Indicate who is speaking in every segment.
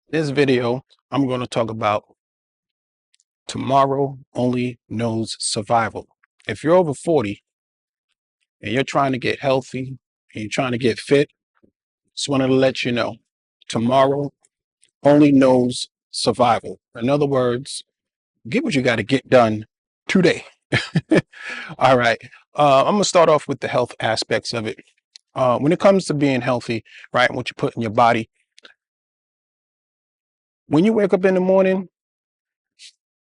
Speaker 1: This video, I'm going to talk about tomorrow only knows survival. If you're over 40 and you're trying to get healthy and you're trying to get fit, just wanted to let you know tomorrow only knows survival. In other words, get what you got to get done today. All right. I'm going to start off with the health aspects of it. When it comes to being healthy, right, what you put in your body, when you wake up in the morning,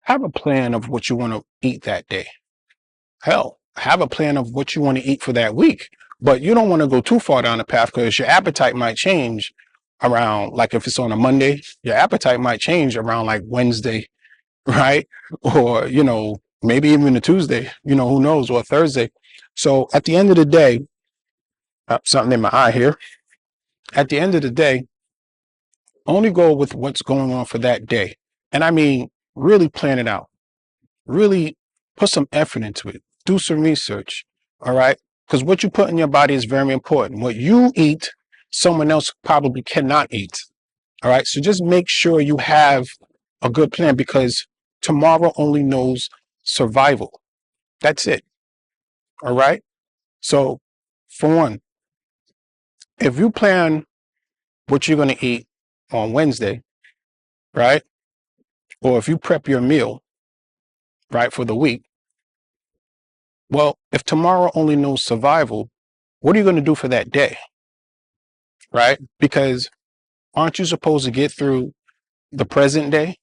Speaker 1: have a plan of what you want to eat that day. Hell, have a plan of what you want to eat for that week, but you don't want to go too far down the path because your appetite might change around, like if it's on a Monday, your appetite might change around like Wednesday, right? Or, maybe even a Tuesday, who knows, or Thursday. So at the end of the day, something in my eye here, at the end of the day, only go with what's going on for that day. And I mean, really plan it out, really put some effort into it, do some research. All right. Because what you put in your body is very important. What you eat, someone else probably cannot eat. All right. So just make sure you have a good plan because tomorrow only knows survival. That's it. All right. So for one, if you plan what you're going to eat on Wednesday, right? Or if you prep your meal, right, for the week, well, if tomorrow only knows survival, what are you going to do for that day? Right? Because aren't you supposed to get through the present day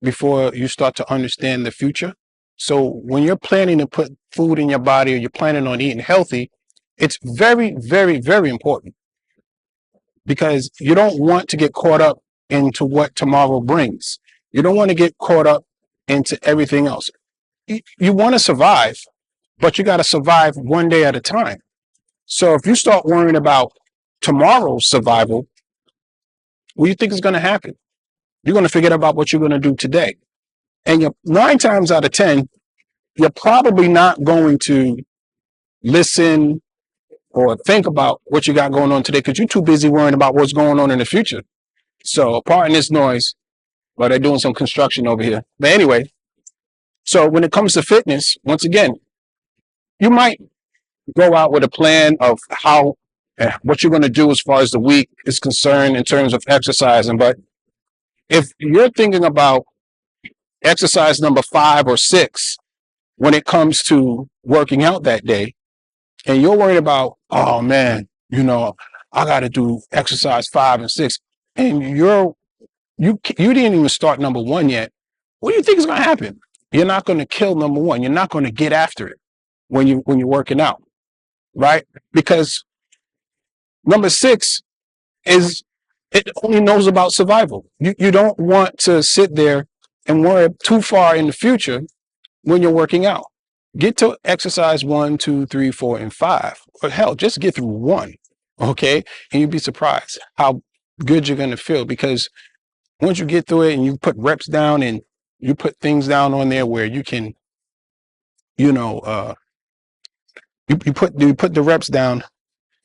Speaker 1: before you start to understand the future? So when you're planning to put food in your body or you're planning on eating healthy, it's very, very, very important because you don't want to get caught up into what tomorrow brings. You don't want to get caught up into everything else. You want to survive, but you got to survive one day at a time. So if you start worrying about tomorrow's survival, what do you think is going to happen? You're going to forget about what you're going to do today. And you're 9 times out of 10, you're probably not going to listen or think about what you got going on today because you're too busy worrying about what's going on in the future. So pardon this noise, but they're doing some construction over here. But anyway, so when it comes to fitness, once again, you might go out with a plan of what you're going to do as far as the week is concerned in terms of exercising. But if you're thinking about exercise number 5 or 6 when it comes to working out that day, and you're worried about, oh man, I got to do exercise 5 and 6, and you didn't even start number 1 yet, what do you think is going to happen? You're not going to kill number 1. You're not going to get after it when you're working out, right? Because number 6 is, it only knows about survival. You don't want to sit there and worry too far in the future when you're working out. Get to exercise 1, 2, 3, 4, and 5. Or hell, just get through 1, okay? And you'd be surprised how good you're going to feel because once you get through it and you put reps down and you put things down on there where you can, you put the reps down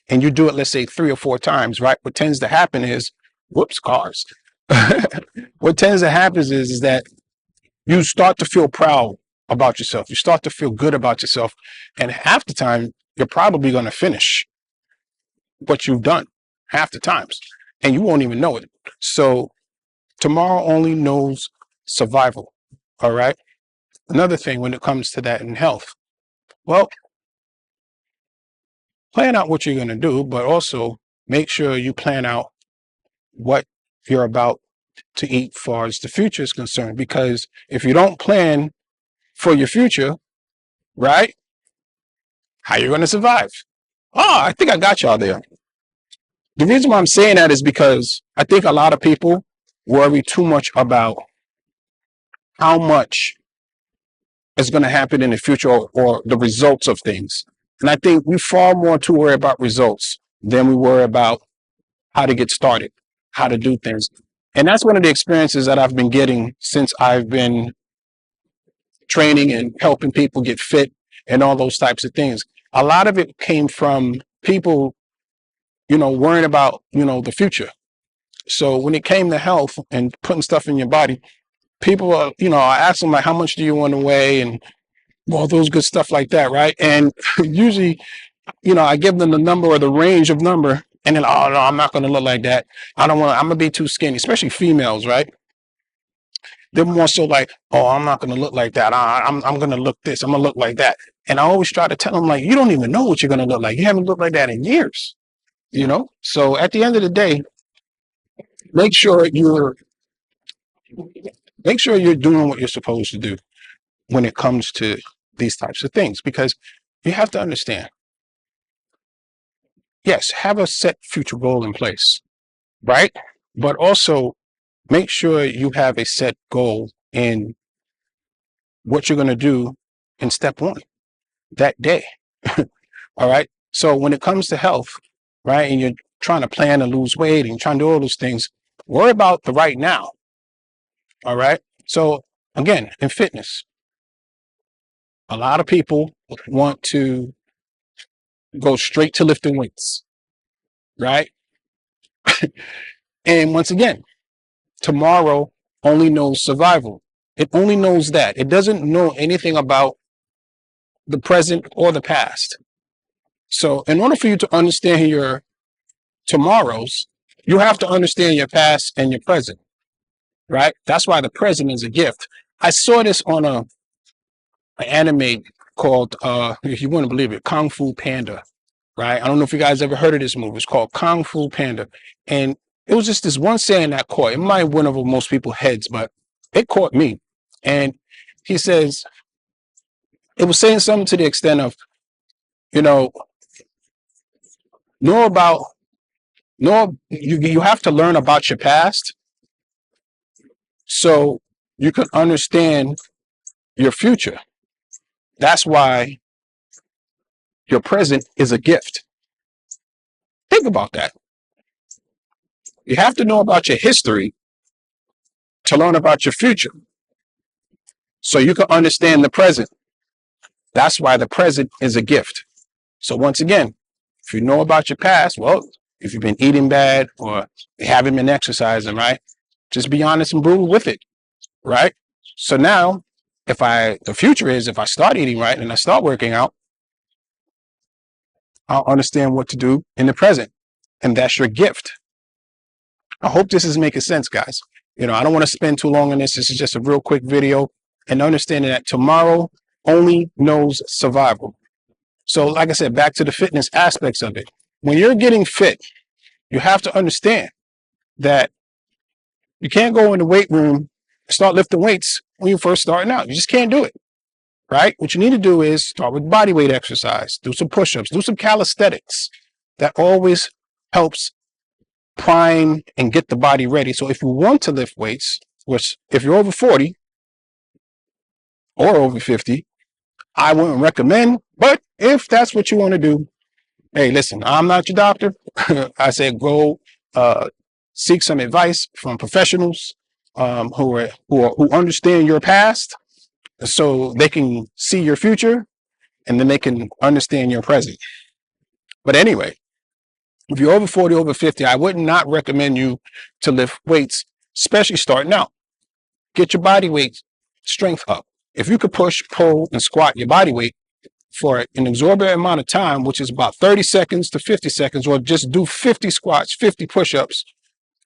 Speaker 1: and you do it, let's say 3 or 4 times, right? What tends to happen is, whoops, cars. What tends to happen is that you start to feel proud about yourself. You start to feel good about yourself. And half the time, you're probably going to finish what you've done half the times and you won't even know it. So tomorrow only knows survival. All right. Another thing when it comes to that in health, well, plan out what you're going to do, but also make sure you plan out what you're about to eat as far as the future is concerned. Because if you don't plan for your future, right, how you going to survive? Oh, I think I got y'all there. The reason why I'm saying that is because I think a lot of people worry too much about how much is going to happen in the future or the results of things. And I think we far more too worry about results than we worry about how to get started, how to do things. And that's one of the experiences that I've been getting since I've been training and helping people get fit and all those types of things. A lot of it came from people, worrying about, the future. So when it came to health and putting stuff in your body, people are, I ask them like, how much do you want to weigh and all those good stuff like that, right? And usually, I give them the number or the range of number, and then, oh no, I'm not going to look like that. I don't want. I'm gonna be too skinny, especially females, right? They're more so like, oh, I'm not going to look like that. I'm going to look this. I'm going to look like that. And I always try to tell them like, you don't even know what you're going to look like. You haven't looked like that in years, So at the end of the day, make sure you're make sure you're doing what you're supposed to do when it comes to these types of things, because you have to understand, yes, have a set future goal in place, right? But also make sure you have a set goal in what you're going to do in step one that day. All right. So when it comes to health, right, and you're trying to plan to lose weight and trying to do all those things, worry about the right now. All right. So again, in fitness, a lot of people want to go straight to lifting weights, right? And once again, tomorrow only knows survival. It only knows that. It doesn't know anything about the present or the past. So in order for you to understand your tomorrows, you have to understand your past and your present, right? That's why the present is a gift. I saw this on an anime called, if you want to believe it, Kung Fu Panda, right? I don't know if you guys ever heard of this movie. It's called Kung Fu Panda. And it was just this one saying that caught, it might went over most people's heads, but it caught me. And he says, it was saying something to the extent of, you know, know about, you have to learn about your past so you can understand your future. That's why your present is a gift. Think about that. You have to know about your history to learn about your future so you can understand the present. That's why the present is a gift. So once again, if you know about your past, well, if you've been eating bad or you haven't been exercising, right? Just be honest and brutal with it, right? So now, the future is if I start eating right and I start working out, I'll understand what to do in the present. And that's your gift. I hope this is making sense, guys. I don't want to spend too long on this. This is just a real quick video, and understanding that tomorrow only knows survival. So like I said, back to the fitness aspects of it. When you're getting fit, you have to understand that you can't go in the weight room and start lifting weights when you're first starting out. You just can't do it, right? What you need to do is start with body weight exercise, do some push-ups, do some calisthenics. That always helps prime and get the body ready. So if you want to lift weights, which if you're over 40 or over 50, I wouldn't recommend, but if that's what you want to do, hey, listen, I'm not your doctor. I said go seek some advice from professionals who understand your past, so they can see your future and then they can understand your present. But anyway, if you're over 40, over 50, I would not recommend you to lift weights, especially starting out. Get your body weight strength up. If you could push, pull, and squat your body weight for an exorbitant amount of time, which is about 30 seconds to 50 seconds, or just do 50 squats, 50 push-ups,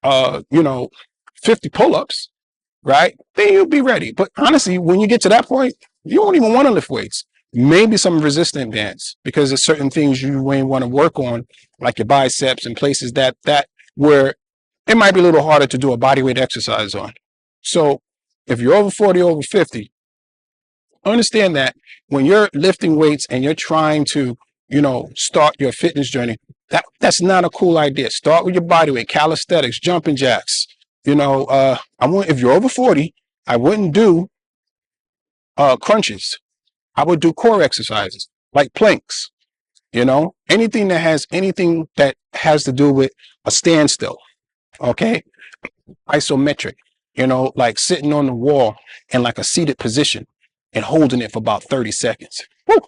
Speaker 1: 50 pull-ups, right? Then you'll be ready. But honestly, when you get to that point, you won't even want to lift weights. Maybe some resistant bands, because there's certain things you may want to work on, like your biceps and places that where it might be a little harder to do a body weight exercise on. So if you're over 40, over 50, understand that when you're lifting weights and you're trying to, start your fitness journey, that's not a cool idea. Start with your body weight, calisthenics, jumping jacks. If you're over 40, I wouldn't do crunches. I would do core exercises like planks, anything that has to do with a standstill. Okay. Isometric, like sitting on the wall in like a seated position and holding it for about 30 seconds. Woo!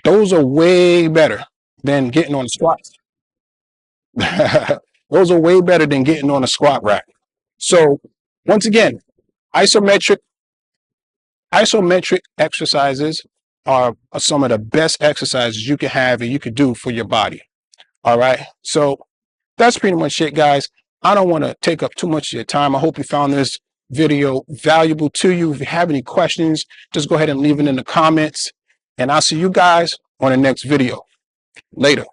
Speaker 1: Those are way better than getting on squats. Those are way better than getting on a squat rack. So once again, isometric exercises are some of the best exercises you can have and you can do for your body. All right. So that's pretty much it, guys. I don't want to take up too much of your time. I hope you found this video valuable to you. If you have any questions, just go ahead and leave it in the comments. And I'll see you guys on the next video. Later.